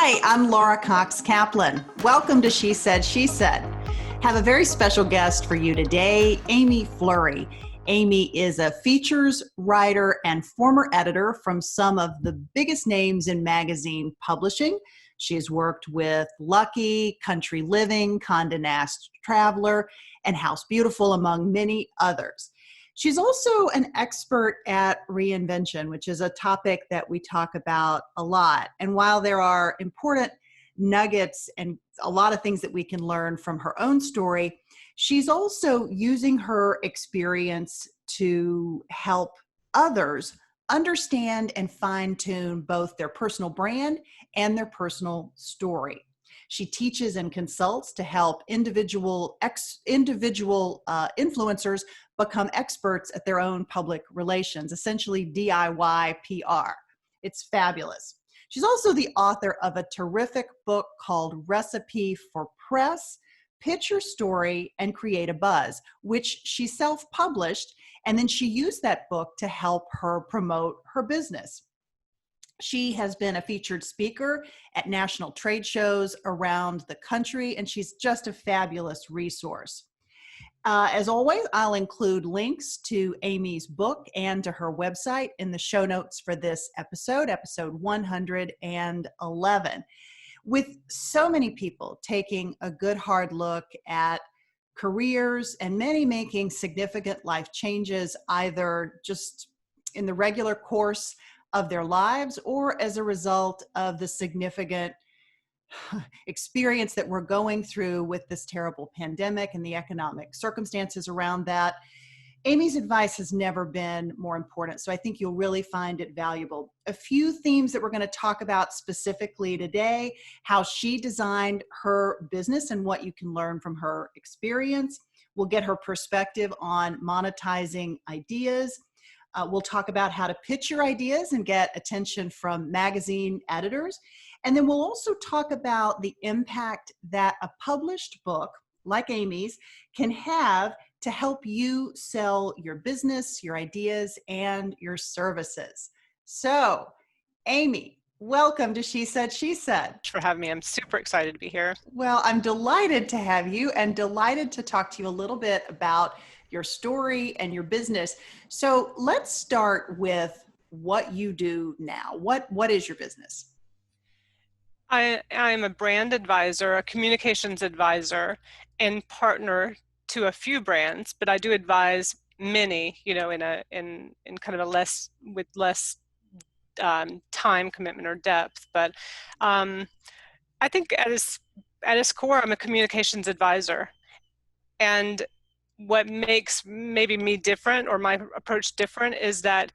Hi, I'm Laura Cox Kaplan. Welcome to She Said, She Said. Have a very special guest for you today, Amy Flurry. Amy is a features writer and former editor from some of the biggest names in magazine publishing. She has worked with Lucky, Country Living, Conde Nast Traveler, and House Beautiful, among many others. She's also an expert at reinvention, which is a topic that we talk about a lot. And while there are important nuggets and a lot of things that we can learn from her own story, she's also using her experience to help others understand and fine-tune both their personal brand and their personal story. She teaches and consults to help individual influencers become experts at their own public relations, essentially DIY PR. It's fabulous. She's also the author of a terrific book called Recipe for Press, Pitch Your Story and Create a Buzz, which she self-published, and then she used that book to help her promote her business. She has been a featured speaker at national trade shows around the country, and she's just a fabulous resource. As always, I'll include links to Amy's book and to her website in the show notes for this episode 111. With so many people taking a good hard look at careers and many making significant life changes, either just in the regular course of their lives or as a result of the significant experience that we're going through with this terrible pandemic and the economic circumstances around that. Amy's advice has never been more important, so I think you'll really find it valuable. A few themes that we're going to talk about specifically today: how she designed her business and what you can learn from her experience. We'll get her perspective on monetizing ideas. We'll talk about how to pitch your ideas and get attention from magazine editors. And then we'll also talk about the impact that a published book like Amy's can have to help you sell your business, your ideas, and your services. So, Amy, welcome to She Said, She Said. Thanks for having me. I'm super excited to be here. Well, I'm delighted to have you and delighted to talk to you a little bit about your story and your business. So let's start with what you do now. What is your business? I'm a brand advisor, a communications advisor, and partner to a few brands, but I do advise many, in kind of less time commitment or depth. But I think at its core, I'm a communications advisor. And what makes maybe me different, or my approach different, is that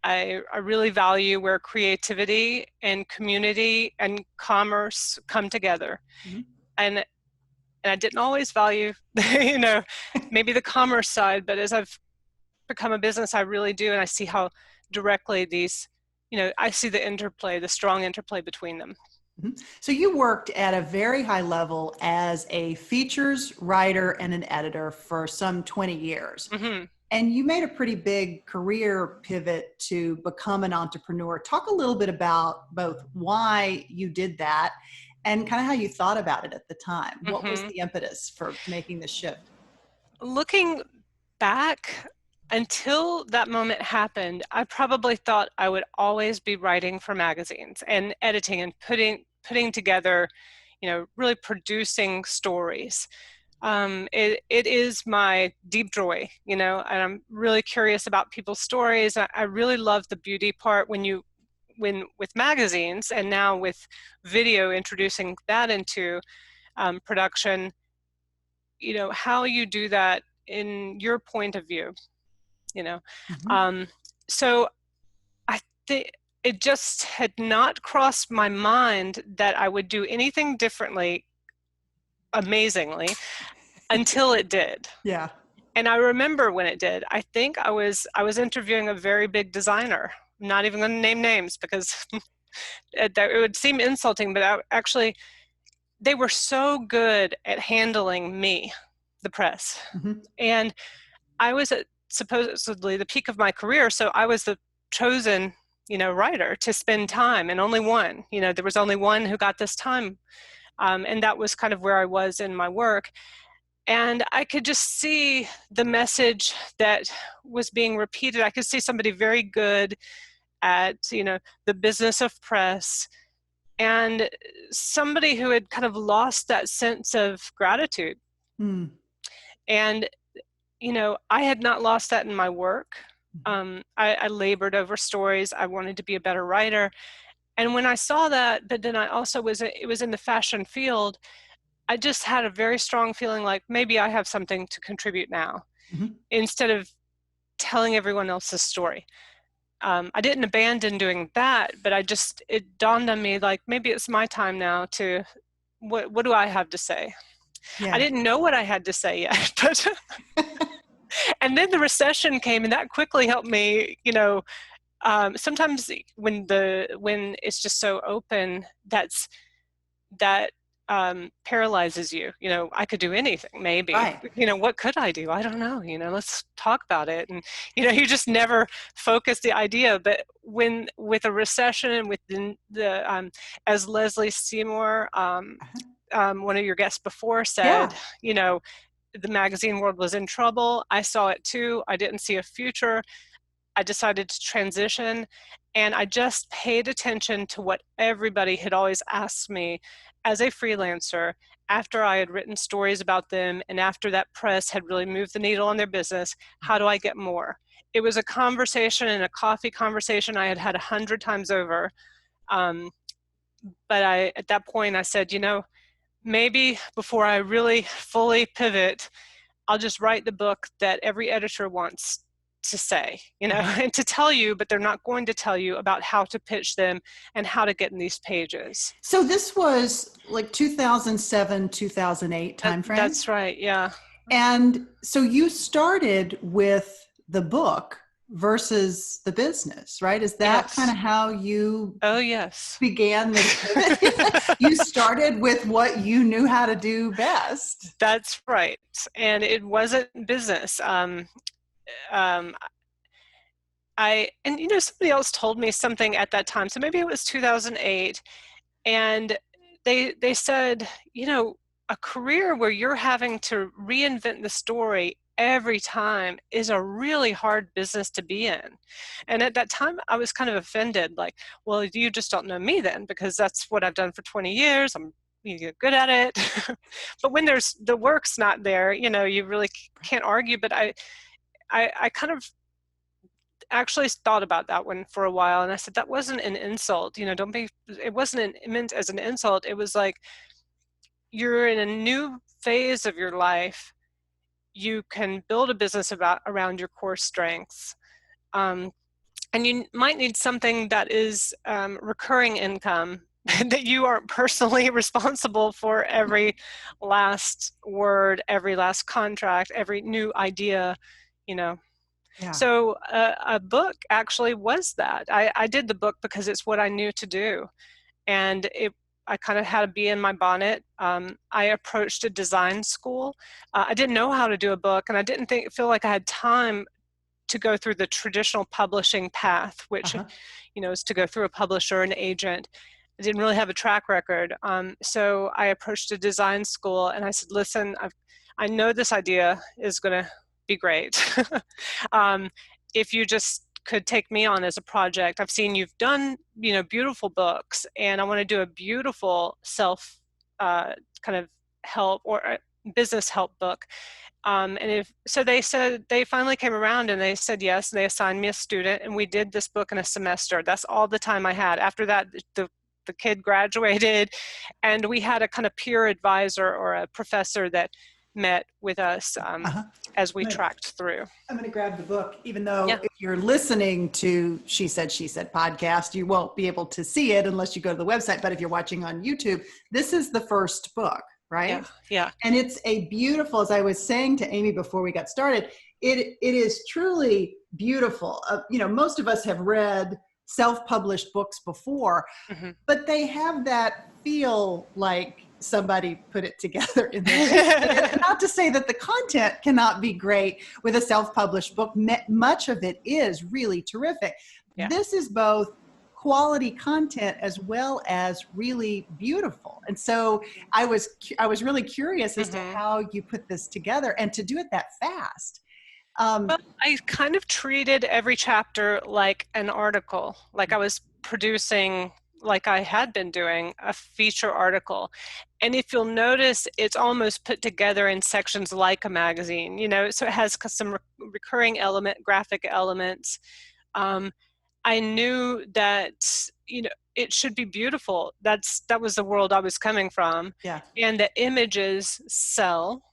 I really value where creativity and community and commerce come together. Mm-hmm. And I didn't always value, maybe the commerce side, but as I've become a business, I really do. And I see how directly these, I see the strong interplay between them. Mm-hmm. So you worked at a very high level as a features writer and an editor for some 20 years. Mm-hmm. And you made a pretty big career pivot to become an entrepreneur. Talk a little bit about both why you did that and kind of how you thought about it at the time. Mm-hmm. What was the impetus for making the shift? Looking back, until that moment happened, I probably thought I would always be writing for magazines and editing and putting together, really producing stories. It is my deep joy, and I'm really curious about people's stories. I really love the beauty part when with magazines, and now with video, introducing that into production, how you do that in your point of view, Mm-hmm. So I think it just had not crossed my mind that I would do anything differently, amazingly, until it did. Yeah. And I remember when it did. I think I was interviewing a very big designer. I'm not even going to name names because it would seem insulting, but they were so good at handling me, the press. Mm-hmm. And I was at supposedly the peak of my career, so I was the chosen, writer to spend time, and only one. There was only one who got this time, and that was kind of where I was in my work. And I could just see the message that was being repeated. I could see somebody very good at, the business of press, and somebody who had kind of lost that sense of gratitude. Mm. And, I had not lost that in my work. I labored over stories. I wanted to be a better writer. And when I saw that, but then I also it was in the fashion field, I just had a very strong feeling like maybe I have something to contribute now, instead of telling everyone else's story. I didn't abandon doing that, but it dawned on me like maybe it's my time now to, what do I have to say? Yeah. I didn't know what I had to say yet, but and then the recession came, and that quickly helped me. Sometimes when it's just so open, that paralyzes you. I could do anything, maybe. Right. What could I do? I don't know. Let's talk about it. And you just never focus the idea. But with a recession, and with the as Leslie Seymour, one of your guests before said, the magazine world was in trouble. I saw it too. I didn't see a future. I decided to transition, and I just paid attention to what everybody had always asked me as a freelancer after I had written stories about them, and after that press had really moved the needle on their business. How do I get more? It was a conversation, and a coffee conversation I had had 100 times over. But at that point I said, maybe before I really fully pivot, I'll just write the book that every editor wants to say, and to tell you, but they're not going to tell you about how to pitch them and how to get in these pages. So this was like 2007, 2008 timeframe? That's right, yeah. And so you started with the book versus the business, right? Is that kind of how you began this? You started with what you knew how to do best. That's right. And it wasn't business. Somebody else told me something at that time, so maybe it was 2008, and they said, a career where you're having to reinvent the story every time is a really hard business to be in. And at that time I was kind of offended, like, well, you just don't know me then, because that's what I've done for 20 years. I'm good at it. But when the work's not there, you really can't argue. But I kind of actually thought about that one for a while, and I said, that wasn't an insult. It wasn't meant as an insult. It was like, you're in a new phase of your life. You can build a business around your core strengths. And you might need something that is recurring income, that you aren't personally responsible for every last word, every last contract, every new idea, Yeah. So a book actually was that. I did the book because it's what I knew to do. And I kind of had a bee in my bonnet. I approached a design school. I didn't know how to do a book, and I didn't feel like I had time to go through the traditional publishing path, which is to go through a publisher, an agent. I didn't really have a track record. So I approached a design school, and I said, listen, I know this idea is going to be great. If you just could take me on as a project. I've seen you've done, beautiful books, and I want to do a beautiful self kind of help or business help book. So they said, they finally came around and they said yes, and they assigned me a student, and we did this book in a semester. That's all the time I had. After that, the kid graduated, and we had a kind of peer advisor or a professor that met with us as we tracked through. I'm going to grab the book, even though if you're listening to She Said podcast, you won't be able to see it unless you go to the website. But if you're watching on YouTube, this is the first book, right? Yeah. And it's a beautiful, as I was saying to Amy before we got started, it is truly beautiful. Most of us have read self-published books before, but they have that feel like somebody put it together in there. Not to say that the content cannot be great with a self-published book. Much of it is really terrific. Yeah. This is both quality content as well as really beautiful. And so I was really curious as to how you put this together and to do it that fast. Well, I kind of treated every chapter like an article, like I was producing, like I had been doing, a feature article. And if you'll notice, it's almost put together in sections like a magazine, you know, so it has some recurring graphic elements. I knew that, you know, it should be beautiful. That was the world I was coming from. Yeah. And the images sell.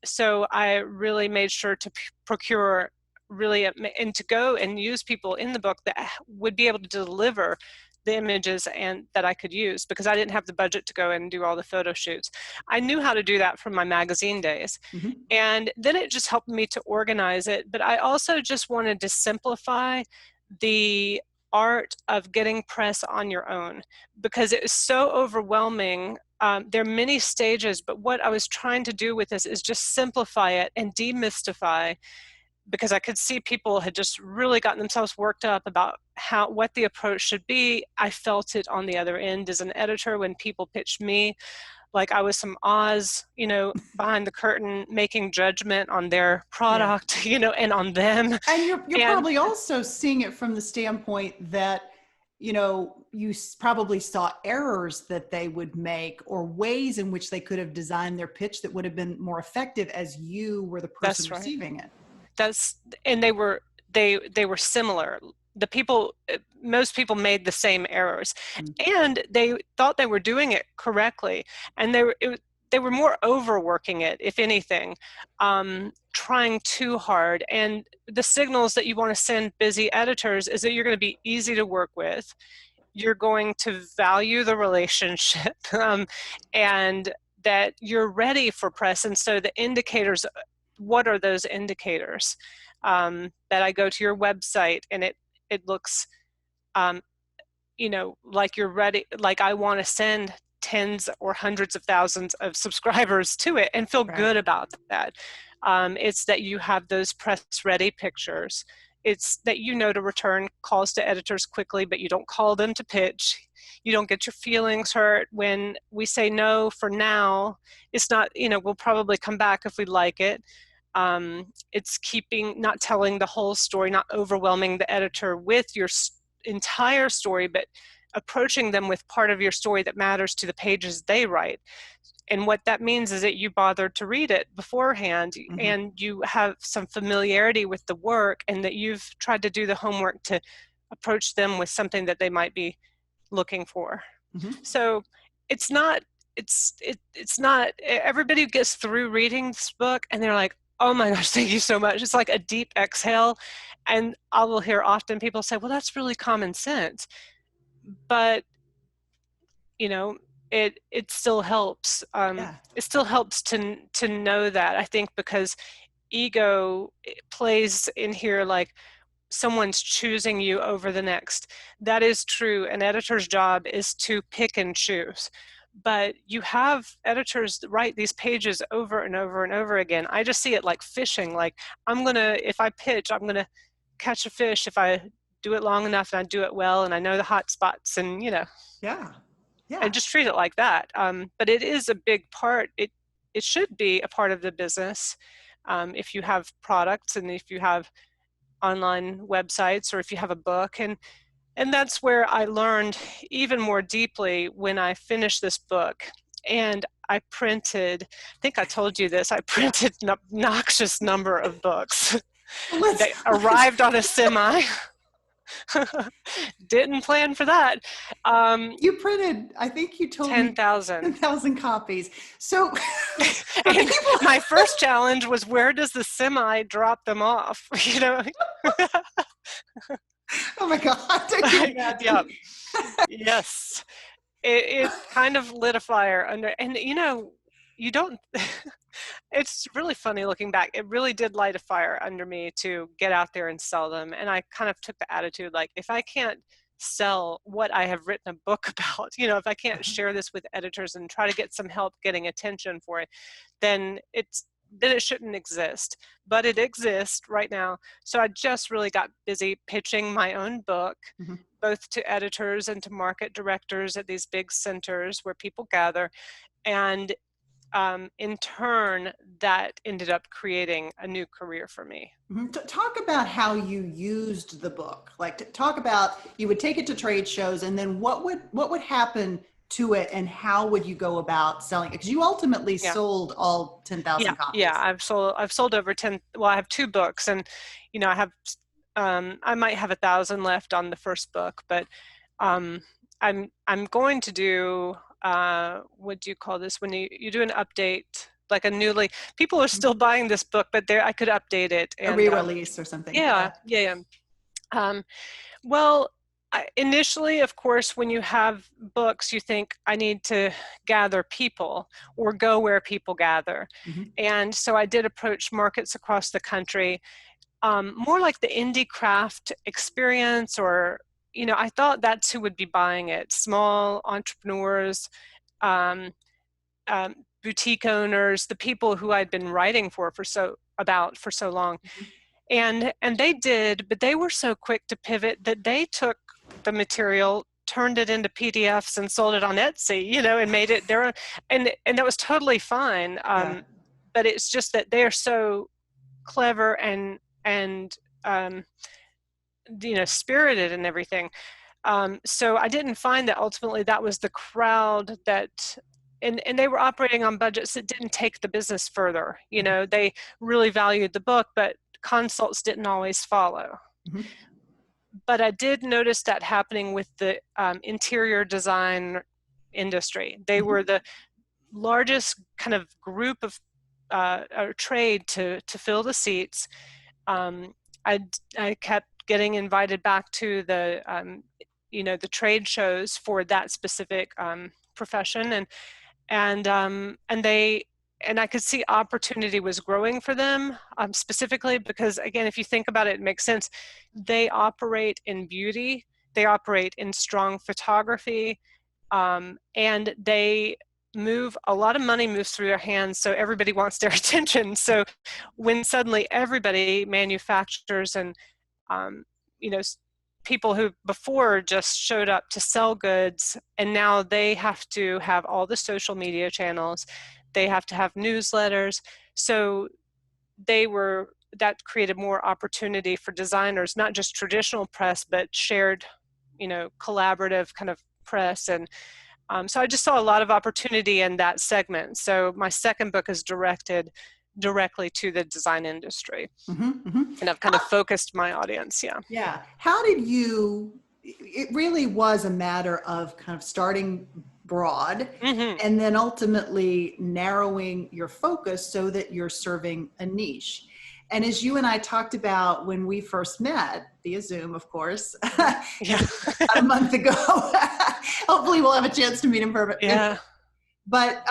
So I really made sure to procure really, and to go and use people in the book that would be able to deliver the images and that I could use, because I didn't have the budget to go and do all the photo shoots. I knew how to do that from my magazine days. And then it just helped me to organize it. But I also just wanted to simplify the art of getting press on your own, because it was so overwhelming. There are many stages, but what I was trying to do with this is just simplify it and demystify, because I could see people had just really gotten themselves worked up about what the approach should be. I felt it on the other end as an editor when people pitched me like I was some Oz, you know, behind the curtain making judgment on their product, you know, and on them. And you're probably also seeing it from the standpoint that, you know, you probably saw errors that they would make or ways in which they could have designed their pitch that would have been more effective as you were the person receiving it. And they were similar. Most people made the same errors, and they thought they were doing it correctly, and they were more overworking it, if anything, trying too hard. And the signals that you want to send busy editors is that you're going to be easy to work with, you're going to value the relationship, and that you're ready for press. And so the indicators, what are those indicators? That I go to your website and it looks, you know, like you're ready, like I want to send tens or hundreds of thousands of subscribers to it and feel good about that. It's that you have those press ready pictures. It's that you know to return calls to editors quickly, but you don't call them to pitch. You don't get your feelings hurt when we say no for now. It's not, you know, we'll probably come back if we like it. It's not telling the whole story, not overwhelming the editor with your entire story, but approaching them with part of your story that matters to the pages they write. And what that means is that you bothered to read it beforehand, and you have some familiarity with the work, and that you've tried to do the homework to approach them with something that they might be looking for. So it's not everybody gets through reading this book and they're like, oh my gosh, thank you so much. It's like a deep exhale. And I will hear often people say, well, that's really common sense. But, you know, it still helps. It still helps to know that, I think, because ego plays in here like someone's choosing you over the next. That is true. An editor's job is to pick and choose. But you have editors that write these pages over and over and over again. I just see it like fishing. Like, if I pitch, I'm going to catch a fish if I do it long enough and I do it well and I know the hot spots and, you know. Yeah. And just treat it like that. But it is a big part. It should be a part of the business. If you have products and if you have online websites or if you have a book. And that's where I learned even more deeply when I finished this book. And I printed, I think I told you this, I printed an obnoxious number of books. They arrived on a semi. Didn't plan for that. You printed, I think you told 10,000. 10,000 copies. So and my first challenge was, where does the semi drop them off? You know? Oh my God. Yeah. Yes. It kind of lit a fire under, and you know, you don't, it's really funny looking back. It really did light a fire under me to get out there and sell them. And I kind of took the attitude, like, if I can't sell what I have written a book about, you know, if I can't share this with editors and try to get some help getting attention for it, then it's then it shouldn't exist, but it exists right now. So I just really got busy pitching my own book, Mm-hmm. both to editors and to market directors at these big centers where people gather. And in turn, that ended up creating a new career for me. Mm-hmm. Talk about how you used the book. Like, talk about, you would take it to trade shows, and then what would happen to it, and how would you go about selling it? Because you ultimately Yeah. sold all 10,000 copies. Yeah, I've sold over 10. Well, I have 2 books, and I have I might have 1,000 left on the first book, but I'm going to do what do you call this when you do an update, like a newly, people are still buying this book, but there I could update it A and re-release or something. yeah. Well, initially, of course, when you have books, you think, I need to gather people or go where people gather. Mm-hmm. And so I did approach markets across the country, more like the indie craft experience, or, I thought that's who would be buying it. Small entrepreneurs, um, boutique owners, the people who I'd been writing for so long. Mm-hmm. And they did, but they were so quick to pivot that they took the material, turned it into PDFs, and sold it on Etsy, and made it their own. And that was totally fine. Yeah. But it's just that they are so clever and spirited and everything. So I didn't find that ultimately that was the crowd that. And they were operating on budgets that didn't take the business further. They really valued the book, but consults didn't always follow. Mm-hmm. But I did notice that happening with the interior design industry. They Mm-hmm. were the largest kind of group of or trade to fill the seats. I kept getting invited back to the the trade shows for that specific profession, and I could see opportunity was growing for them, specifically because, again, if you think about it, it makes sense. They operate in beauty, they operate in strong photography, and they a lot of money moves through their hands, so everybody wants their attention. So when suddenly everybody, manufacturers and you know people who before just showed up to sell goods, and now they have to have all the social media channels, they have to have newsletters, so that created more opportunity for designers, not just traditional press, but shared, collaborative kind of press. And so I just saw a lot of opportunity in that segment. So my second book is directed directly to the design industry. Mm-hmm. Mm-hmm. And I've kind of focused my audience. Yeah. How did it really was a matter of kind of starting broad, Mm-hmm. and then ultimately narrowing your focus so that you're serving a niche. And as you and I talked about when we first met via Zoom, of course, Yeah. a month ago, hopefully we'll have a chance to meet in person. Yeah. But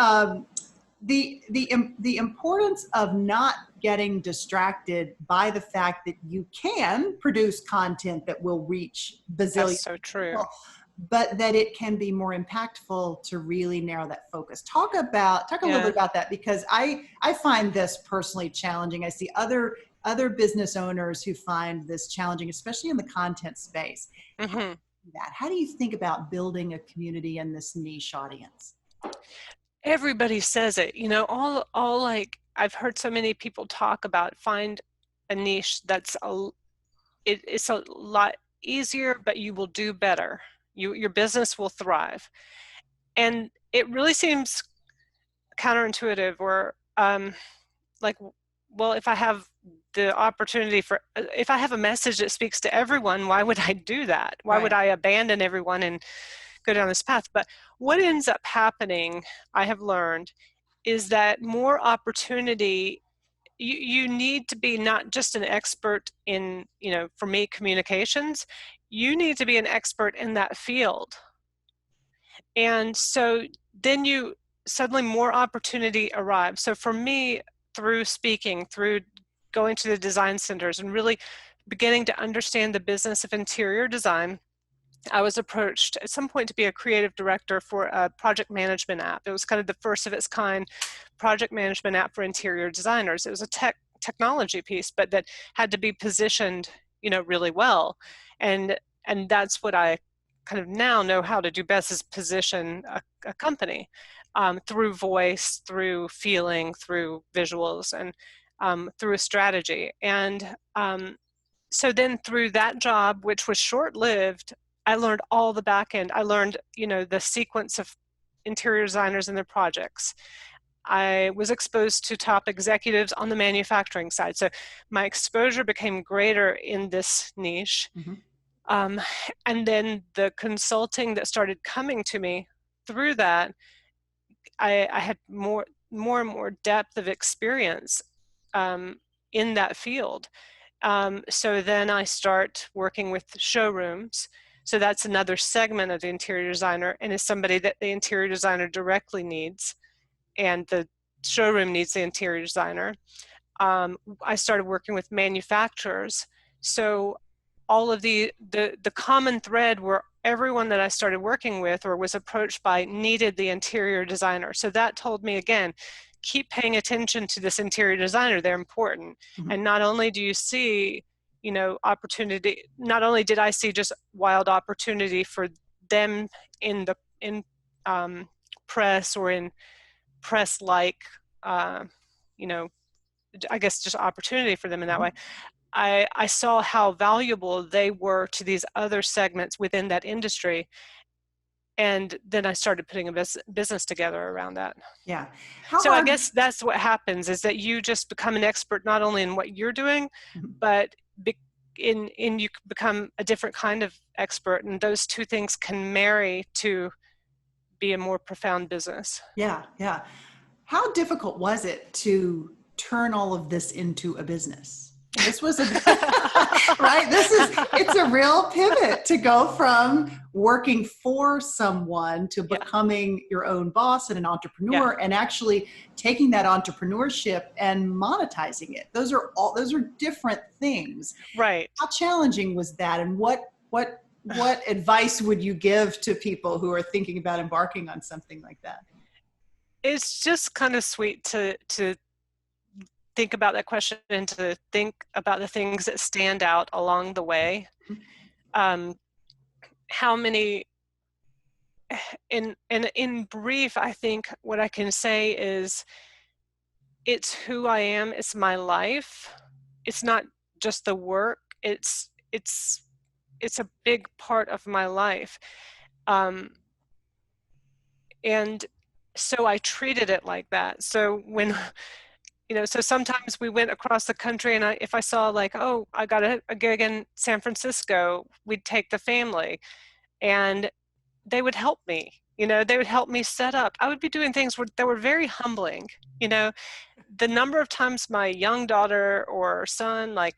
the importance of not getting distracted by the fact that you can produce content that will reach bazillions. That's so true. People, but that it can be more impactful to really narrow that focus. Talk a little bit about that, because I find this personally challenging. I see other business owners who find this challenging, especially in the content space. Mm-hmm. How do you think about building a community in this niche audience? Everybody says it, all like, I've heard so many people talk about, find a niche that's it's a lot easier, but you will do better. Your business will thrive. And it really seems counterintuitive, or like, well, if I have the opportunity if I have a message that speaks to everyone, why would I do that? Why would I abandon everyone and go down this path? But what ends up happening, I have learned, is that more opportunity, you need to be not just an expert in, for me, communications, you need to be an expert in that field. And so then suddenly more opportunity arrives. So for me, through speaking, through going to the design centers and really beginning to understand the business of interior design, I was approached at some point to be a creative director for a project management app. It was kind of the first of its kind project management app for interior designers. It was a technology piece, but that had to be positioned, really well. And that's what I kind of now know how to do best, is position a company through voice, through feeling, through visuals, and through a strategy. And so then through that job, which was short-lived, I learned all the back end. I learned, the sequence of interior designers and their projects. I was exposed to top executives on the manufacturing side. So my exposure became greater in this niche. Mm-hmm. And then the consulting that started coming to me through that, I had more and more depth of experience in that field. So then I start working with showrooms. So that's another segment of the interior designer, and is somebody that the interior designer directly needs, and the showroom needs the interior designer. I started working with manufacturers. So all of the common thread were everyone that I started working with or was approached by needed the interior designer. So that told me, again, keep paying attention to this interior designer. They're important. Mm-hmm. And not only do you see, opportunity, not only did I see just wild opportunity for them in press, or in press like, I guess just opportunity for them in that way. I saw how valuable they were to these other segments within that industry. And then I started putting a business together around that. Yeah. I guess that's what happens, is that you just become an expert not only in what you're doing, mm-hmm. but you become a different kind of expert. And those two things can marry to be a more profound business. Yeah. Yeah. How difficult was it to turn all of this into a business? This was right. It's a real pivot to go from working for someone to becoming your own boss and an entrepreneur, and actually taking that entrepreneurship and monetizing it. Those are different things. Right. How challenging was that? And what advice would you give to people who are thinking about embarking on something like that? It's just kind of sweet to think about that question and to think about the things that stand out along the way. How many, in brief, I think what I can say is, it's who I am, it's my life. It's not just the work, it's a big part of my life. And so I treated it like that. So when, so sometimes we went across the country, and if I saw like, oh, I got a gig in San Francisco, we'd take the family, and they would help me. They would help me set up. I would be doing things that were very humbling. The number of times my young daughter or son, like,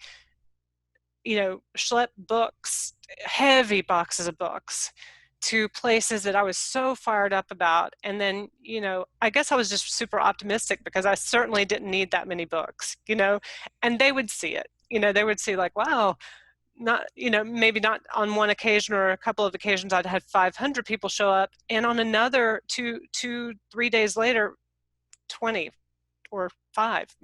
schlepped books, heavy boxes of books, to places that I was so fired up about. And then, I guess I was just super optimistic, because I certainly didn't need that many books, and they would see it. They would see like, wow, not, maybe not on one occasion or a couple of occasions I'd had 500 people show up, and on another 3 days later, 20 or 5,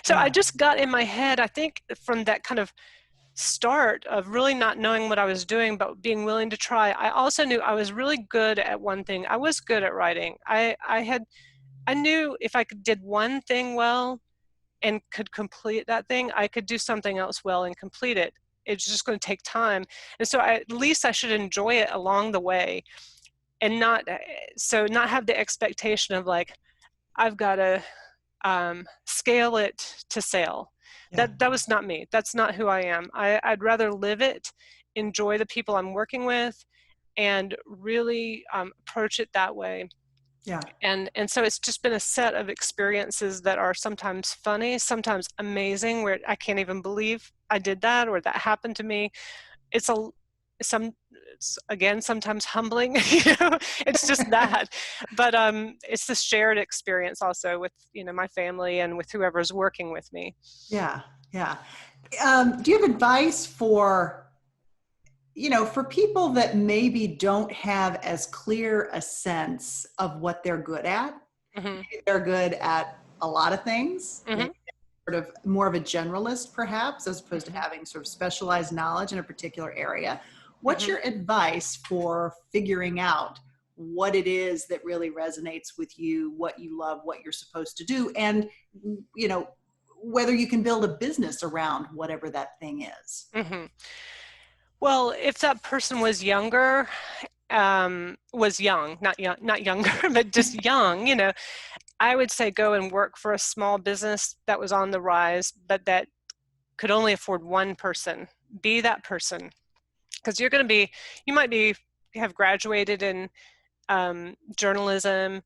So I just got in my head, I think, from that kind of start of really not knowing what I was doing, but being willing to try. I also knew I was really good at one thing. I was good at writing. I knew if I did one thing well and could complete that thing, I could do something else well and complete it. It's just going to take time. And so at least I should enjoy it along the way, and not have the expectation of like, I've got to scale it to sale. That was not me. That's not who I am. I'd rather live it, enjoy the people I'm working with, and really approach it that way. Yeah. And so it's just been a set of experiences that are sometimes funny, sometimes amazing, where I can't even believe I did that or that happened to me. It's sometimes humbling, it's just that. But it's the shared experience also with, my family and with whoever's working with me. Yeah. Yeah. Do you have advice for for people that maybe don't have as clear a sense of what they're good at, Mm-hmm. maybe they're good at a lot of things, Mm-hmm. maybe sort of more of a generalist perhaps, as opposed to Mm-hmm. having sort of specialized knowledge in a particular area. What's Mm-hmm. your advice for figuring out what it is that really resonates with you, what you love, what you're supposed to do, and whether you can build a business around whatever that thing is? Mm-hmm. Well, if that person was younger, was young, not younger, but just young, I would say go and work for a small business that was on the rise, but that could only afford one person. Be that person, because you might have graduated in journalism,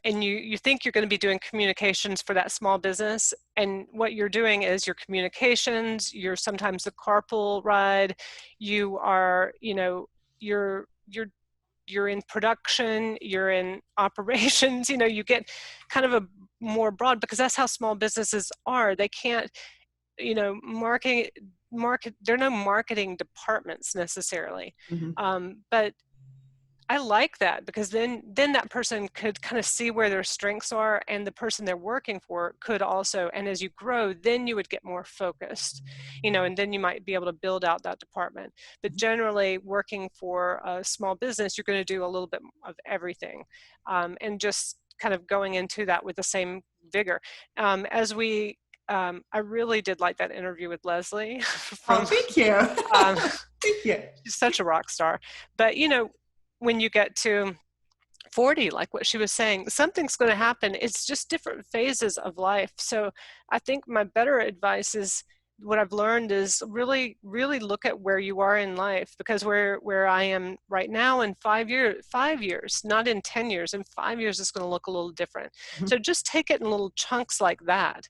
and you think you're going to be doing communications for that small business, and what you're doing is your communications, you're sometimes the carpool ride, you are, you're in production, you're in operations, you get kind of a more broad, because that's how small businesses are. They can't, there are no marketing departments necessarily. Mm-hmm. But I like that, because then that person could kind of see where their strengths are, and the person they're working for could also, and as you grow, then you would get more focused, and then you might be able to build out that department. But generally, working for a small business, you're going to do a little bit of everything, and just kind of going into that with the same vigor. I really did like that interview with Leslie Oh, from thank you. um, Thank you. she's such a rock star. But when you get to 40, like what she was saying, something's going to happen. It's just different phases of life. So I think my better advice is, what I've learned is really, really look at where you are in life, because where I am right now, in 5 years, not in 10 years, in 5 years, it's going to look a little different. Mm-hmm. So just take it in little chunks like that,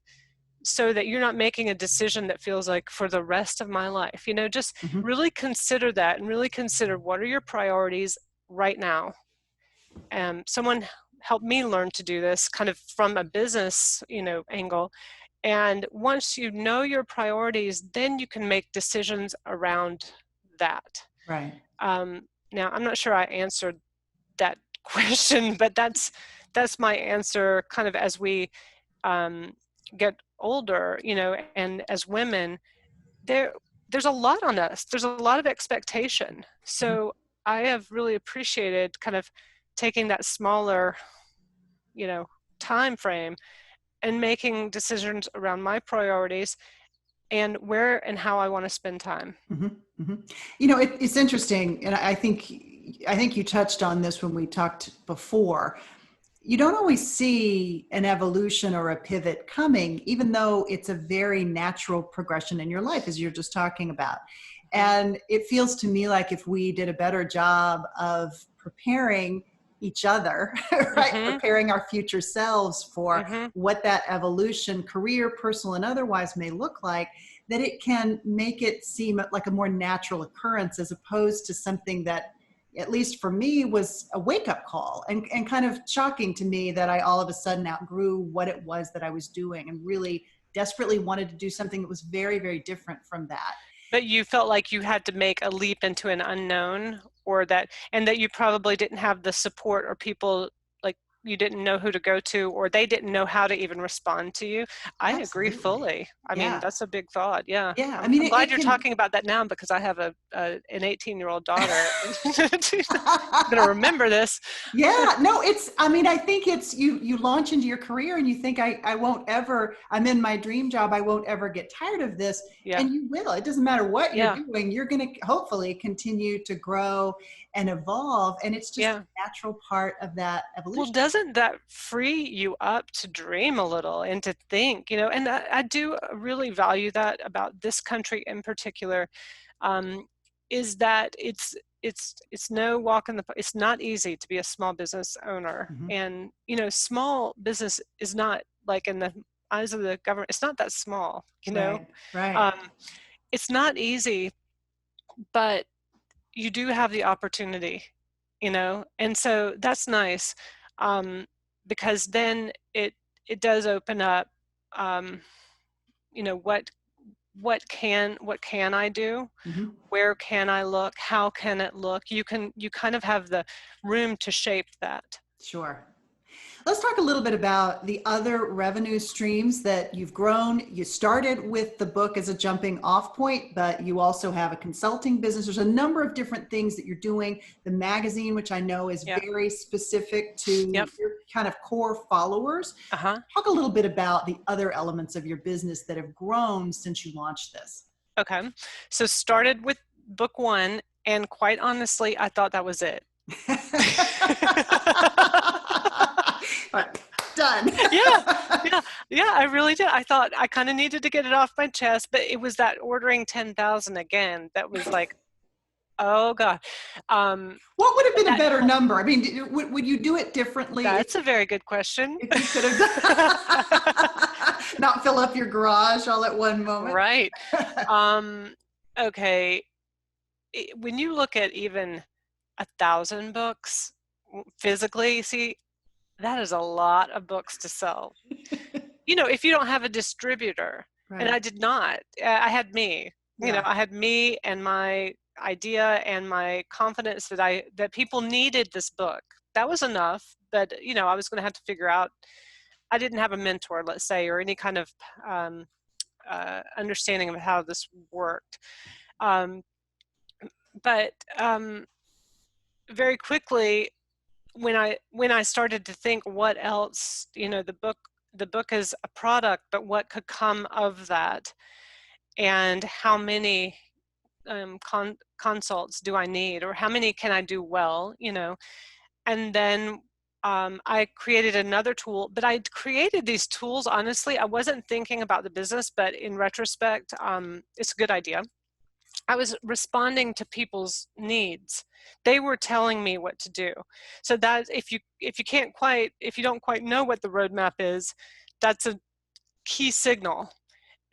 so that you're not making a decision that feels like for the rest of my life. Just Mm-hmm. really consider that, and really consider what are your priorities right now. Someone helped me learn to do this kind of from a business, angle. And once you know your priorities, then you can make decisions around that. Right. Now, I'm not sure I answered that question, but that's my answer, kind of as we get older, and as women, there's a lot on us. There's a lot of expectation. Mm-hmm. So I have really appreciated kind of taking that smaller, time frame, and making decisions around my priorities and where and how I want to spend time. Mm-hmm. Mm-hmm. It's interesting, and I think you touched on this when we talked before. You don't always see an evolution or a pivot coming, even though it's a very natural progression in your life, as you're just talking about. And it feels to me like if we did a better job of preparing each other, right, Mm-hmm. preparing our future selves for Mm-hmm. what that evolution, career, personal, and otherwise may look like, that it can make it seem like a more natural occurrence, as opposed to something that, at least for me, was a wake-up call, and kind of shocking to me that I all of a sudden outgrew what it was that I was doing, and really desperately wanted to do something that was very, very different from that. But you felt like you had to make a leap into an unknown, and that you probably didn't have the support, or people, like, you didn't know who to go to, or they didn't know how to even respond to you. I agree Absolutely. fully. I mean, Yeah. that's a big thought. Yeah. Yeah. I I'm, mean, I'm it, glad it you're can. talking about that now, because I have an 18-year-old daughter. I'm going to remember this. Yeah, no, I mean, I think it's, you launch into your career and you think, I won't ever, I'm in my dream job, I won't ever get tired of this. Yeah. And you will. It doesn't matter what you're Yeah. doing, you're going to hopefully continue to grow and evolve. And it's just Yeah. a natural part of that Well, evolution. doesn't that free you up to dream a little and to think, and I do really value that about this country in particular, is that it's no walk in the park. It's not easy to be a small business owner. Mm-hmm. And, small business is not, like, in the eyes of the government, it's not that small, Right, right. um, it's not easy, but you do have the opportunity, and so that's nice, um, because then it does open up, um, what what can I do? Mm-hmm. Where can I look? How can it look? You kind of have the room to shape that. Sure. Let's talk a little bit about the other revenue streams that you've grown. You started with the book as a jumping off point, but you also have a consulting business. There's a number of different things that you're doing. The magazine, which I know is Yeah. very specific to Yep. your kind of core followers. Uh-huh. Talk a little bit about the other elements of your business that have grown since you launched this. Okay. So started with book one, and quite honestly, I thought that was it. Done. Yeah, I really did. I thought I kind of needed to get it off my chest, but it was that ordering 10,000 again that was like, oh God. What would have been a better whole, number? I mean, would you do it differently? That's a very good question. If you could have not fill up your garage all at one moment. Right. Okay. When you look at even 1,000 books physically, see, that is a lot of books to sell. If you don't have a distributor, Right. and I did not, I had me, Yeah. I had me and my idea and my confidence that people needed this book. That was enough, but I was going to have to figure out, I didn't have a mentor, let's say, or any kind of understanding of how this worked. But very quickly, when I started to think, what else, the book is a product, but what could come of that, and how many consults do I need, or how many can I do well, and then I created another tool. But I created these tools, honestly, I wasn't thinking about the business, but in retrospect, it's a good idea. I was responding to people's needs. They were telling me what to do. So that if you don't quite know what the roadmap is, that's a key signal.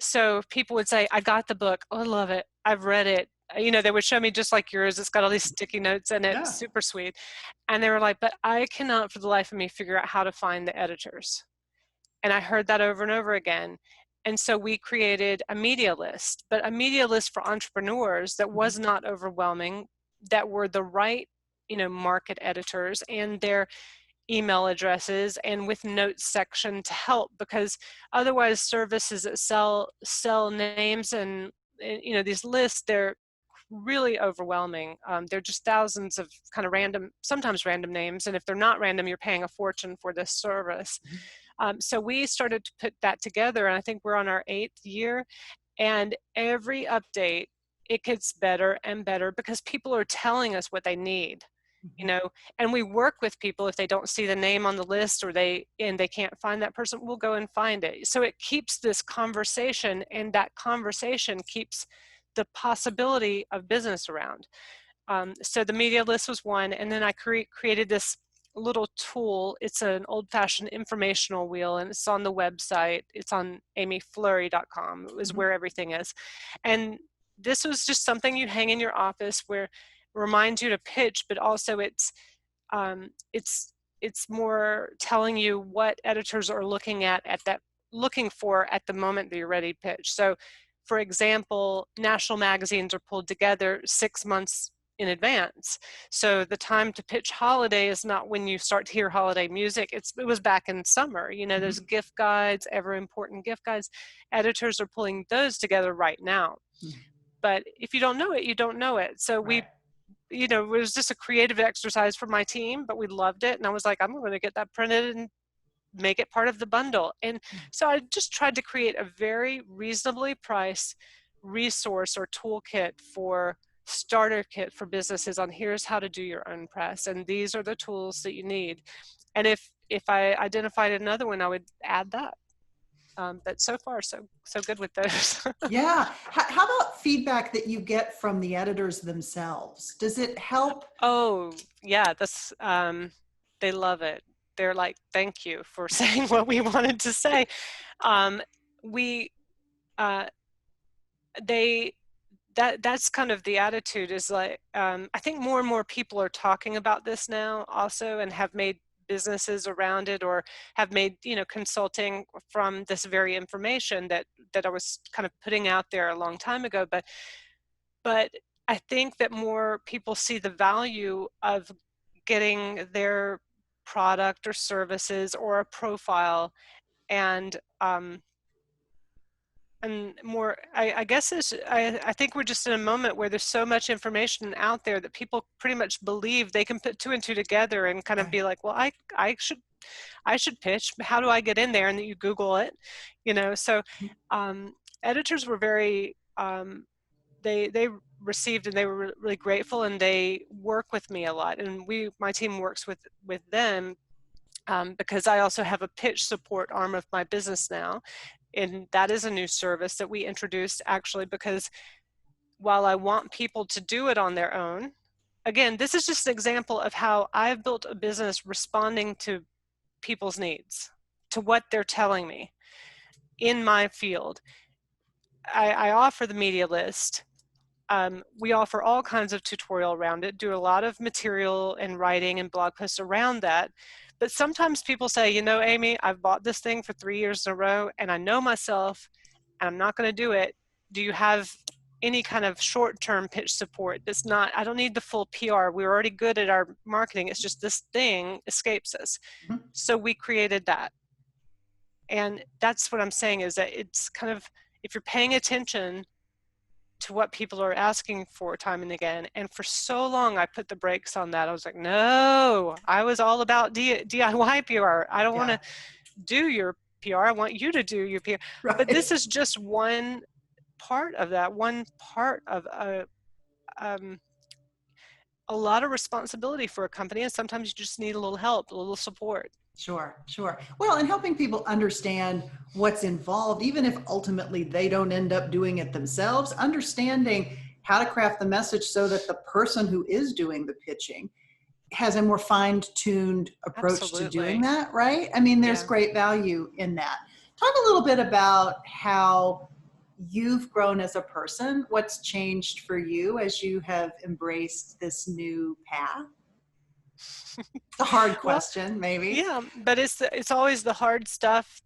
So people would say, I got the book. Oh, I love it. I've read it. They would show me just like yours. It's got all these sticky notes in it. Yeah. Super sweet. And they were like, but I cannot for the life of me figure out how to find the editors. And I heard that over and over again. And so we created a media list, but a media list for entrepreneurs that was not overwhelming, that were the right, market editors and their email addresses, and with notes section to help, because otherwise services that sell names and these lists, they're really overwhelming. They're just thousands of kind of sometimes random names, and if they're not random, you're paying a fortune for this service. So we started to put that together, and I think we're on our 8th year, and every update, it gets better and better because people are telling us what they need, and we work with people. If they don't see the name on the list, or they can't find that person, we'll go and find it. So it keeps this conversation, and that conversation keeps the possibility of business around. So the media list was one, and then I created this little tool. It's an old-fashioned informational wheel, and it's on the website. It's on amyflurry.com. It was where everything is. And this was just something you hang in your office, where it reminds you to pitch, but also it's more telling you what editors are looking for at the moment that you're ready to pitch. So for example, national magazines are pulled together 6 months in advance. So the time to pitch holiday is not when you start to hear holiday music. It was back in summer. There's gift guides, ever important gift guides. Editors are pulling those together right now. But if you don't know it, you don't know it. So it was just a creative exercise for my team, but we loved it. And I was like, I'm going to get that printed and make it part of the bundle. And so I just tried to create a very reasonably priced resource or toolkit for starter kit for businesses on here's how to do your own press, and these are the tools that you need. And if I identified another one, I would add that. But so far, so good with those. Yeah. How about feedback that you get from the editors themselves? Does it help? Oh yeah, that's they love it. They're like, thank you for saying what we wanted to say. That's kind of the attitude, is like, I think more and more people are talking about this now also, and have made businesses around it, or have made, consulting from this very information that I was kind of putting out there a long time ago. But I think that more people see the value of getting their product or services or a profile, and more, I guess I think we're just in a moment where there's so much information out there that people pretty much believe they can put two and two together and kind of be like, well, I should pitch. How do I get in there? And then you Google it, So editors were very, they received, and they were really grateful, and they work with me a lot. And my team works with them, because I also have a pitch support arm of my business now. And that is a new service that we introduced, actually, because while I want people to do it on their own, again, this is just an example of how I've built a business responding to people's needs, to what they're telling me in my field. I offer the media list. We offer all kinds of tutorial around it, do a lot of material and writing and blog posts around that. But sometimes people say, Amy, I've bought this thing for 3 years in a row, and I know myself, and I'm not going to do it. Do you have any kind of short-term pitch support that's not, I don't need the full PR. We're already good at our marketing. It's just this thing escapes us. Mm-hmm. So we created that. And that's what I'm saying, is that it's kind of, if you're paying attention to what people are asking for time and again. And for so long, I put the brakes on that. I was like, no, I was all about DIY PR. I don't want to do your PR. I want you to do your PR. Right. But this is just one part of that, one part of a lot of responsibility for a company. And sometimes you just need a little help, a little support. Sure. Well, and helping people understand what's involved, even if ultimately they don't end up doing it themselves, understanding how to craft the message so that the person who is doing the pitching has a more fine-tuned approach Absolutely. to doing that, right? I mean, there's great value in that. Talk a little bit about how you've grown as a person, what's changed for you as you have embraced this new path. It's a hard question, maybe. Yeah, but it's always the hard stuff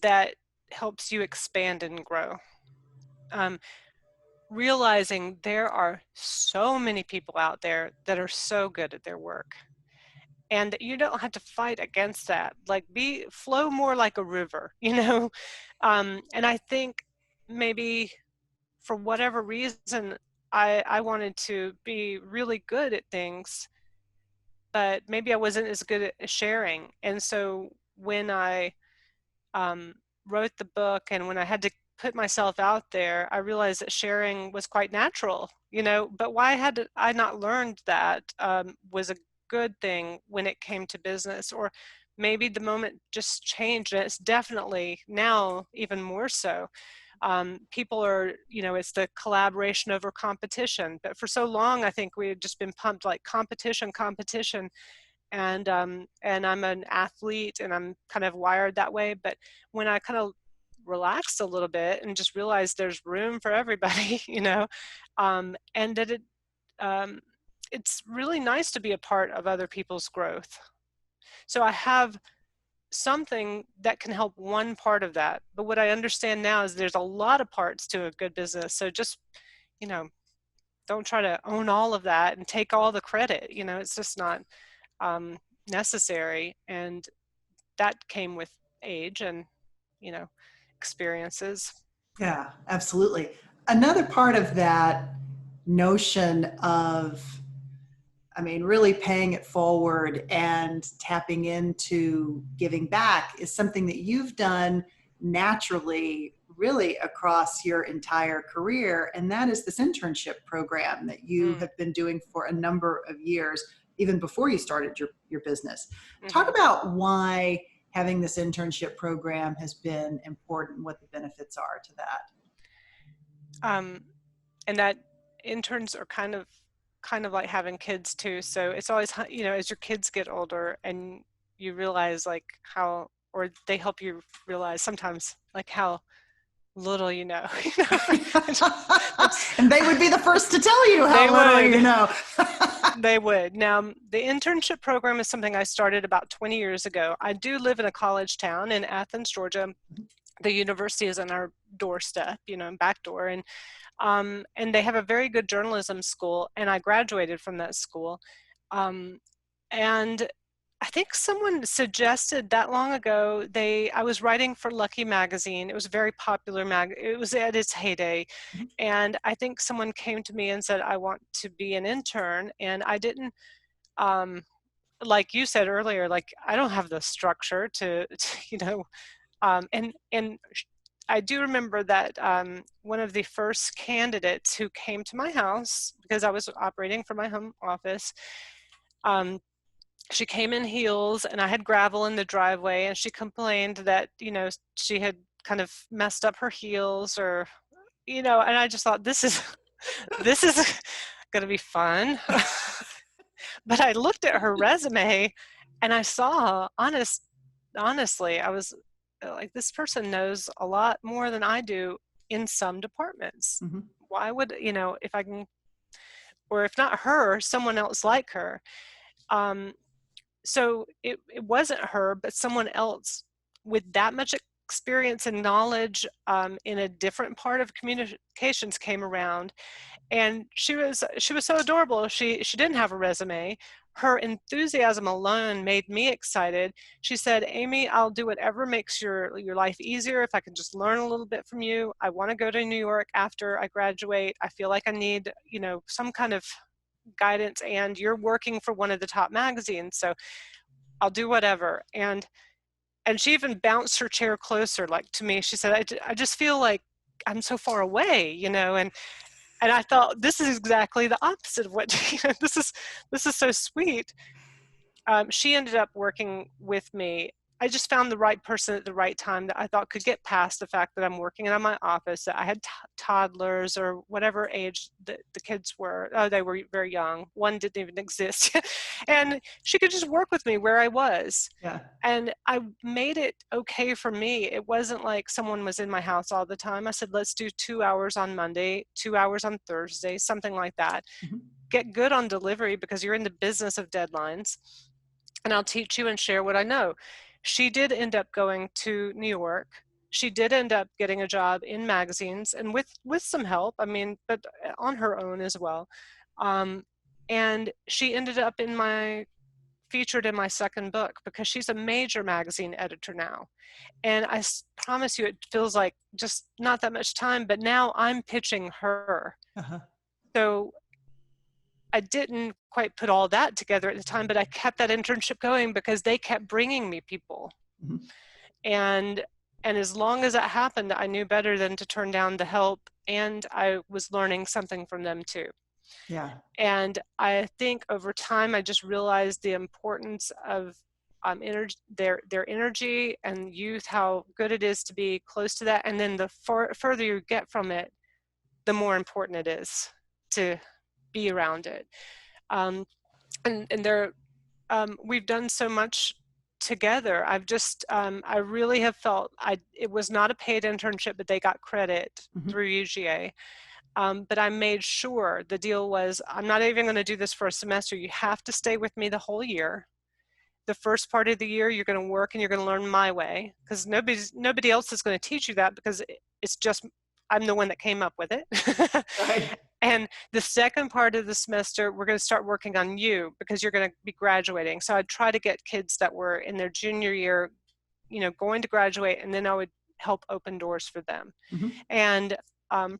that helps you expand and grow. Realizing there are so many people out there that are so good at their work, and that you don't have to fight against that. Like, flow more like a river, And I think maybe for whatever reason, I wanted to be really good at things, but maybe I wasn't as good at sharing. And so when I wrote the book, and when I had to put myself out there, I realized that sharing was quite natural, but why had I not learned that was a good thing when it came to business? Or maybe the moment just changed, and it's definitely now even more so. People are, it's the collaboration over competition. But for so long, I think we had just been pumped like competition. And I'm an athlete, and I'm kind of wired that way. But when I kind of relaxed a little bit and just realized there's room for everybody, and that it's really nice to be a part of other people's growth. So I have something that can help one part of that. But what I understand now is there's a lot of parts to a good business. So just, don't try to own all of that and take all the credit. It's just not necessary. And that came with age and, experiences. Yeah, absolutely. Another part of that notion of, really paying it forward and tapping into giving back is something that you've done naturally, really across your entire career. And that is this internship program that you have been doing for a number of years, even before you started your business. Talk about why having this internship program has been important, what the benefits are to that. And that interns are kind of like having kids too. So it's always, as your kids get older and you realize like how, or they help you realize sometimes like how Little you know. And they would be the first to tell you how little you know. They would. Now, the internship program is something I started about 20 years ago. I do live in a college town in Athens, Georgia. The university is on our doorstep, back door, and they have a very good journalism school, and I graduated from that school. And I think someone suggested that long ago, I was writing for Lucky magazine. It was a very popular it was at its heyday. And I think someone came to me and said, I want to be an intern. And I didn't, like you said earlier, like I don't have the structure to and I do remember that one of the first candidates who came to my house, because I was operating from my home office, she came in heels and I had gravel in the driveway, and she complained that, she had kind of messed up her heels, or, and I just thought, this is going to be fun. But I looked at her resume and I saw, honestly, I was like, this person knows a lot more than I do in some departments. Why would, if I can, or if not her, someone else like her. So it wasn't her, but someone else with that much experience and knowledge in a different part of communications came around, and she was so adorable. She didn't have a resume. Her enthusiasm alone made me excited. She said, Amy, I'll do whatever makes your life easier. If I can just learn a little bit from you. I want to go to New York after I graduate. I feel like I need, some kind of guidance, and you're working for one of the top magazines, so I'll do whatever. And she even bounced her chair closer, like, to me. She said, I just feel like I'm so far away, and I thought, this is exactly the opposite of what, this is so sweet. She ended up working with me. I just found the right person at the right time that I thought could get past the fact that I'm working in my office, that I had toddlers or whatever age the kids were. Oh, they were very young. One didn't even exist. And she could just work with me where I was. Yeah. And I made it okay for me. It wasn't like someone was in my house all the time. I said, let's do 2 hours on Monday, 2 hours on Thursday, something like that. Get good on delivery because you're in the business of deadlines. And I'll teach you and share what I know. She did end up going to New York. She did end up getting a job in magazines, and with some help, but on her own as well. And she ended up featured in my second book, because she's a major magazine editor now. And I promise you, it feels like just not that much time, but now I'm pitching her. So I didn't quite put all that together at the time, but I kept that internship going because they kept bringing me people. And as long as that happened, I knew better than to turn down the help, and I was learning something from them too. Yeah. And I think over time, I just realized the importance of their energy and youth, how good it is to be close to that. And then the further you get from it, the more important it is to be around it. And we've done so much together. I really have felt it was not a paid internship, but they got credit through UGA. But I made sure the deal was, I'm not even going to do this for a semester. You have to stay with me the whole year. The first part of the year, you're going to work and you're going to learn my way, because nobody else is going to teach you that, because it's just, I'm the one that came up with it. Right. And the second part of the semester, we're going to start working on you, because you're going to be graduating. So I'd try to get kids that were in their junior year, going to graduate, and then I would help open doors for them. And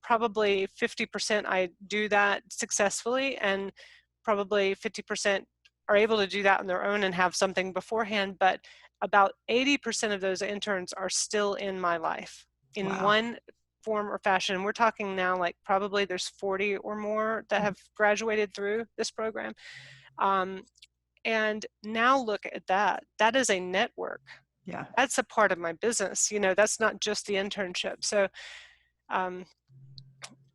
probably 50% I do that successfully, and probably 50% are able to do that on their own and have something beforehand. But about 80% of those interns are still in my life in one form or fashion. We're talking now, like, probably there's 40 or more that have graduated through this program. And now look at that. That is a network. Yeah. That's a part of my business. That's not just the internship. So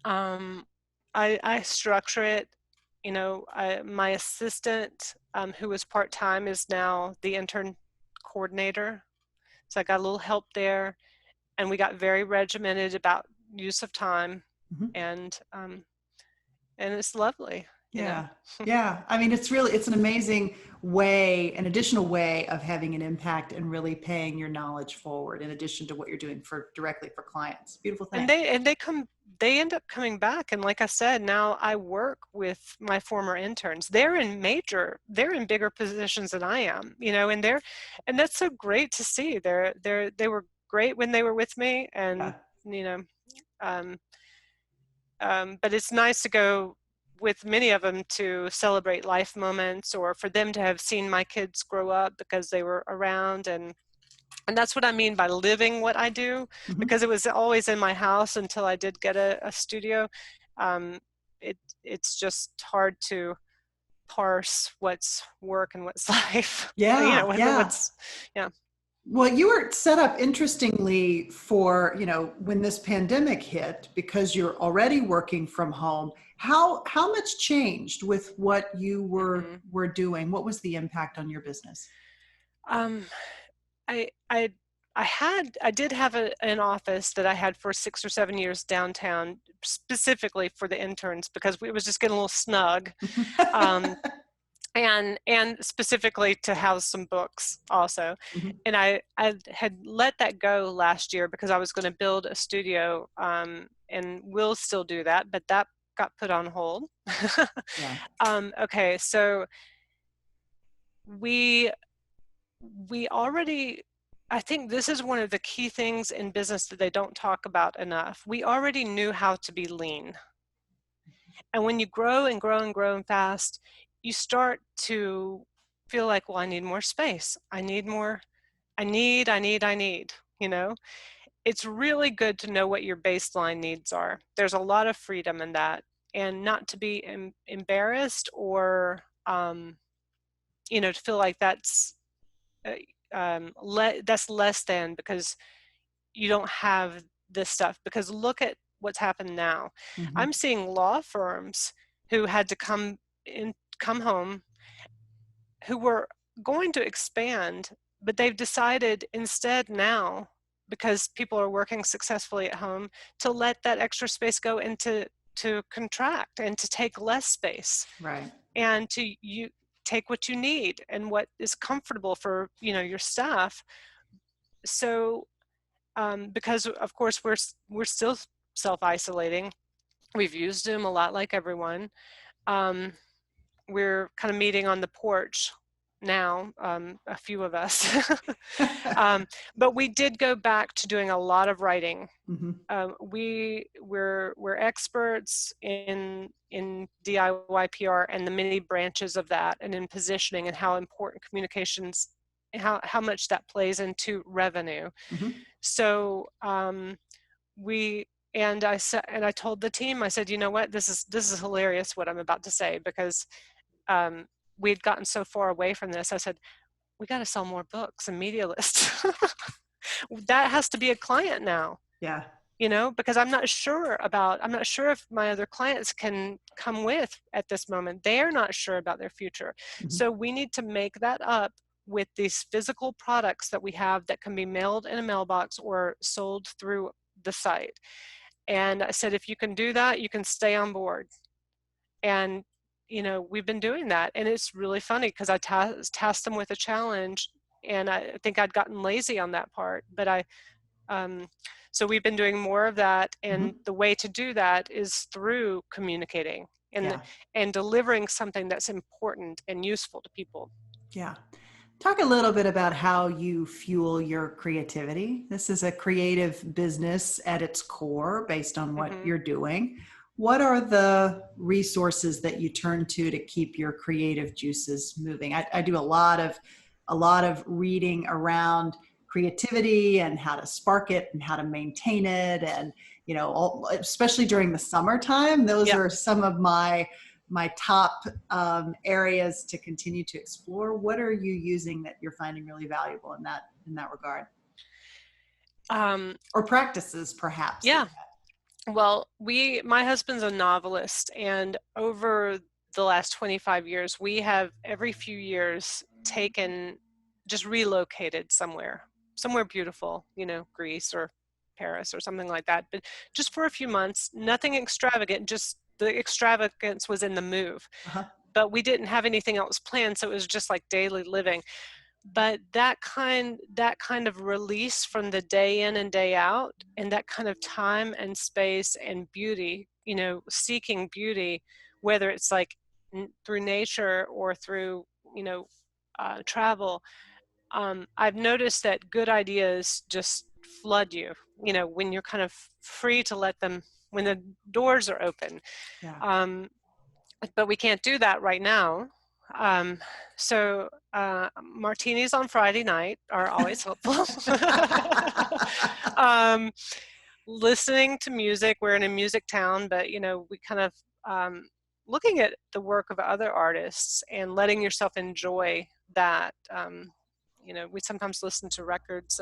I structure it. My assistant, who was part-time, is now the intern coordinator. So I got a little help there. and we got very regimented about use of time, Mm-hmm. and it's lovely, you know. Yeah. Yeah. I mean, it's an amazing way, an additional way of having an impact and really paying your knowledge forward in addition to what you're doing directly for clients. Beautiful thing. They end up coming back, and like I said, now I work with my former interns. They're in bigger positions than I am, you know, and that's so great to see. They were great when they were with me, and Yeah. you know, um, but it's nice to go with many of them to celebrate life moments, or for them to have seen my kids grow up because they were around, and that's what I mean by living what I do, Mm-hmm. because it was always in my house until I did get a studio. Um, it's just hard to parse what's work and what's life. You Yeah. know, Yeah. yeah. Well, you were set up interestingly for, when this pandemic hit because you're already working from home. How much changed with what you hmm were doing? What was the impact on your business? Um, I I I did have an office that I had for 6 or 7 years downtown, specifically for the interns, because it was just getting a little snug. Um, and specifically to house some books also. Mhm. And I had let that go last year because I was going to build a studio, and will still do that, but that got put on hold. Yeah. Okay, so we we already, I think this is one of the key things in business that they don't talk about enough. We already knew how to be lean. And when you grow and grow and grow and fast, you start to feel like, well, I need more space. I need more. I need, you know? It's really good to know what your baseline needs are. There's a lot of freedom in that, and not to be embarrassed or, to feel like uh, that's less than because you don't have this stuff. Because look at what's happened now. Mhm. I'm seeing law firms who had to come home, who were going to expand, but they've decided instead now, because people are working successfully at home, to let that extra space go into to contract and to take less space, Right. and to you take what you need and what is comfortable for your staff. So because of course we're still self-isolating, we've used Zoom a lot like everyone. um, we're kind of meeting on the porch now, a few of us. But we did go back to doing a lot of writing. Mhm. We're experts in DIY PR and the many branches of that, and in positioning, and how important communications, how much that plays into revenue. Mhm. So we and I said, and I told the team, I said, you know what, this is hilarious what I'm about to say, because um, we had gotten so far away from this. I said, we got to sell more books and media lists. That has to be a client now, Yeah. because I'm not sure if my other clients can come with at this moment. They're not sure about their future. Mhm. So we need to make that up with these physical products that we have that can be mailed in a mailbox or sold through the site. And I said, if you can do that, you can stay on board. And we've been doing that, and it's really funny because I tasked them with a challenge, and I think I'd gotten lazy on that part, but um, so we've been doing more of that, and Mhm. the way to do that is through communicating and Yeah. delivering something that's important and useful to people. Yeah. Talk a little bit about how you fuel your creativity. This is a creative business at its core based on what hmm you're doing. What are the resources that you turn to keep your creative juices moving? I do a lot of reading around creativity and how to spark it and how to maintain it, and especially during the summertime, those Yeah. are some of my top areas to continue to explore. What are you using that you're finding really valuable in that regard, Um, or practices perhaps that yeah. Well, my husband's a novelist, and over the last 25 years, we have every few years just relocated somewhere beautiful, Greece or Paris or something like that, but just for a few months, nothing extravagant, just the extravagance was in the move. Uh-huh. But we didn't have anything else planned, so it was just like daily living. But that kind of release from the day in and day out, and that kind of time and space and beauty, seeking beauty, whether it's like through nature or through, travel. I've noticed that good ideas just flood you, when you're kind of free to let them, when the doors are open. Yeah. But we can't do that right now. So martinis on Friday night are always helpful. Listening to music, we're in a music town, but we kind of looking at the work of other artists and letting yourself enjoy that. We sometimes listen to records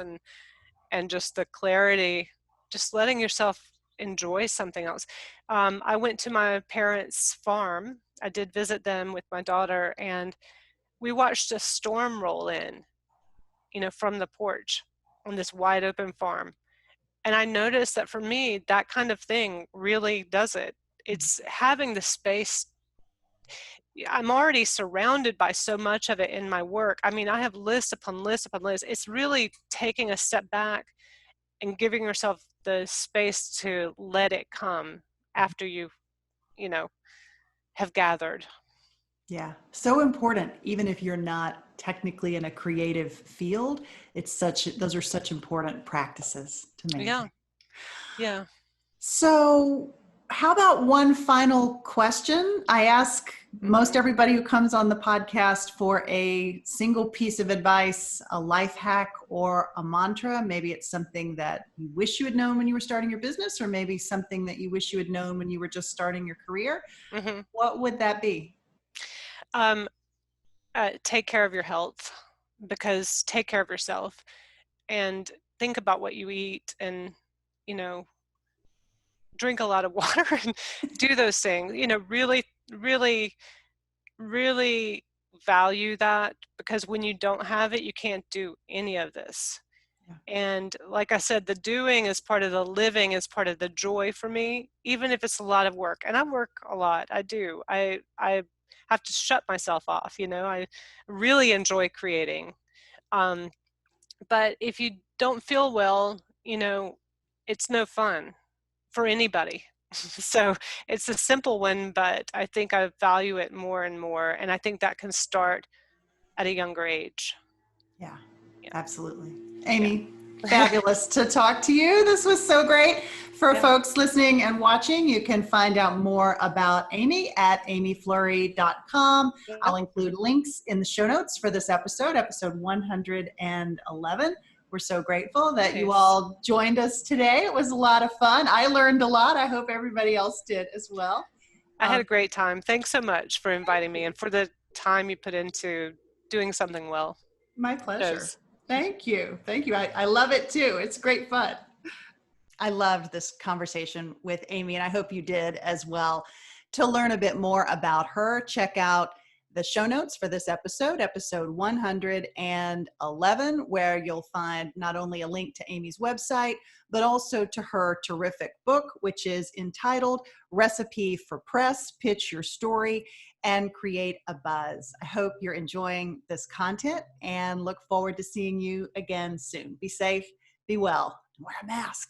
and just the clarity, just letting yourself enjoy something else. I went to my parents' farm. I did visit them with my daughter, and we watched a storm roll in, from the porch on this wide open farm. And I noticed that for me, that kind of thing really does it. It's having the space. I'm already surrounded by so much of it in my work. I mean, I have list upon list upon list. It's really taking a step back and giving yourself the space to let it come after you have gathered. Yeah, so important. Even if you're not technically in a creative field, those are such important practices to Yeah, maintain. yeah. So, how about one final question? I ask most everybody who comes on the podcast for a single piece of advice, a life hack, or a mantra. Maybe it's something that you wish you had known when you were starting your business, or maybe something that you wish you had known when you were just starting your career. Mm-hmm. What would that be? Take care of your health, because take care of yourself and think about what you eat, and drink a lot of water and do those things. Really, really, really value that, because when you don't have it, you can't do any of this. Yeah. And like I said, the doing is part of the living, is part of the joy for me, even if it's a lot of work. And I work a lot. I do. I have to shut myself off. I really enjoy creating. But if you don't feel well, it's no fun for anybody. So it's a simple one, but I think I value it more and more. And I think that can start at a younger age. Yeah, Yeah. absolutely. Yeah. Amy, fabulous to talk to you. This was so great. For folks listening and watching, you can find out more about Amy at amyflurry.com. I'll include links in the show notes for this episode 111. We're so grateful that you all joined us today. It was a lot of fun. I learned a lot. I hope everybody else did as well. I had a great time. Thanks so much for inviting me and for the time you put into doing something well. My pleasure. Thank you. Thank you. I love it too. It's great fun. I loved this conversation with Amy, and I hope you did as well. To learn a bit more about her, check out the show notes for this episode 111, where you'll find not only a link to Amy's website, but also to her terrific book, which is entitled Recipe for Press, Pitch Your Story, and Create a Buzz. I hope you're enjoying this content and look forward to seeing you again soon. Be safe, be well, and wear a mask.